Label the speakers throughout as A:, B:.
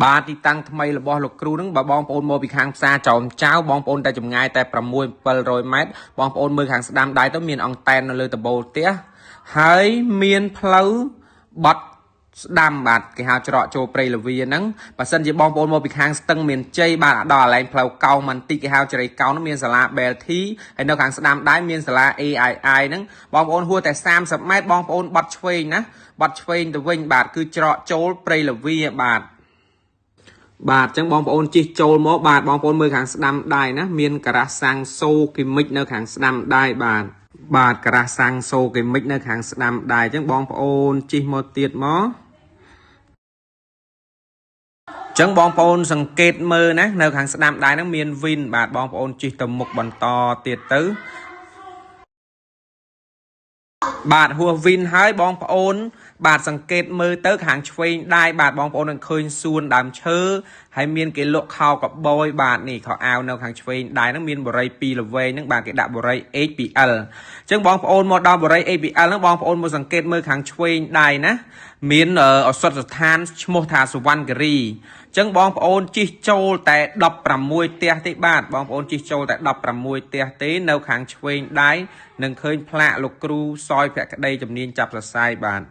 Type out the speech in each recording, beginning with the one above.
A: បាទទីតាំងថ្មីរបស់លោកគ្រូនឹងបើបងប្អូនមកពីខាងផ្សារចោមចៅបងប្អូនតែចម្ងាយតែ6-700 ម៉ែត្របងប្អូនមើលខាងស្ដាំដៃទៅមានអង្តែននៅលើដំបូលផ្ទះហើយមានផ្លូវបត់ស្ដាំបាទគេហៅច្រកចូលព្រៃលវីហ្នឹងបើសិនជាបងប្អូនមកពីខាងស្ទឹងមានជ័យបាទដល់កន្លែងផ្លូវកោងមិនតិចគេហៅជ្រៃកោងហ្នឹងមានសាលា Belty ហើយនៅខាងស្ដាំដៃមានសាលា AII ហ្នឹងបងប្អូនហួសតែ30 ម៉ែត្របងប្អូនបត់ឆ្វេងណាបត់ឆ្វេងទៅវិញបាទគឺច្រកចូលព្រៃលវីបាទបាទអញ្ចឹងបងប្អូនជិះចូលមកបាទបងប្អូនមើលខាងស្ដាំដៃណាមានការ៉ាសាំងសូគីមិចនៅខាងស្ដាំដៃបាទការ៉ាសាំងសូគីមិចនៅខាងស្ដាំដៃអញ្ចឹងបងប្អូនជិះមកទៀតមកចឹងបងប្អូនសង្កេតមើលណានៅខាងស្ដាំដៃហ្នឹងមានវីនបាទបងប្អូនជិះទៅមុខបន្តទៀតទៅបាទហួសវីនហើយបងប្អូនបាទសង្កេតមើលទៅខាងឆ្វេងដៃបាទបងប្អូននឹងឃើញសួនដើមឈើហើយមានគេលក់ខោកបយបាទនេះខោអាវនៅខាងឆ្វេងដៃហ្នឹងមានបរិយ2ល្វែងហ្នឹងបាទគេដាក់បរិយ HPL អញ្ចឹងបងប្អូនមកដល់បរិយ HPL ហ្នឹងបងប្អូនមកសង្កេតមើលខាងឆ្វេងដៃណាមានឱសថស្ថានឈ្មោះថាសុវណ្ណគិរីអញ្ចឹងបងប្អូនជិះចូលតែ16ផ្ទះទេបាទបងប្អូនជិះចូលតែ16ផ្ទះទេនៅខាងឆ្វេងដៃនឹងឃើញផ្លាកលោកគ្រូសយភក្តីជំនាញចាប់សរសៃបាទ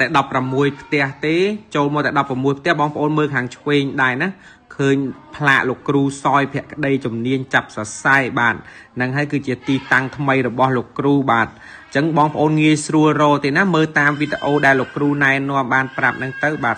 A: តែ16ផ្ទះទេចូលមកតែ16ផ្ទះបងប្អូនមើលខាងឆ្វេងដៃណាឃើញផ្លាកលោកគ្រូសយភក្តីជំនាញចាប់សរសៃបាទនឹងហើយគឺជាទីតាំងថ្មីរបស់លោកគ្រូបាទអញ្ចឹងបងប្អូនងាយស្រួលរកទេណាមើលតាមវីដេអូដែលលោកគ្រូណែនាំបានប្រាប់ហ្នឹងទៅបាទ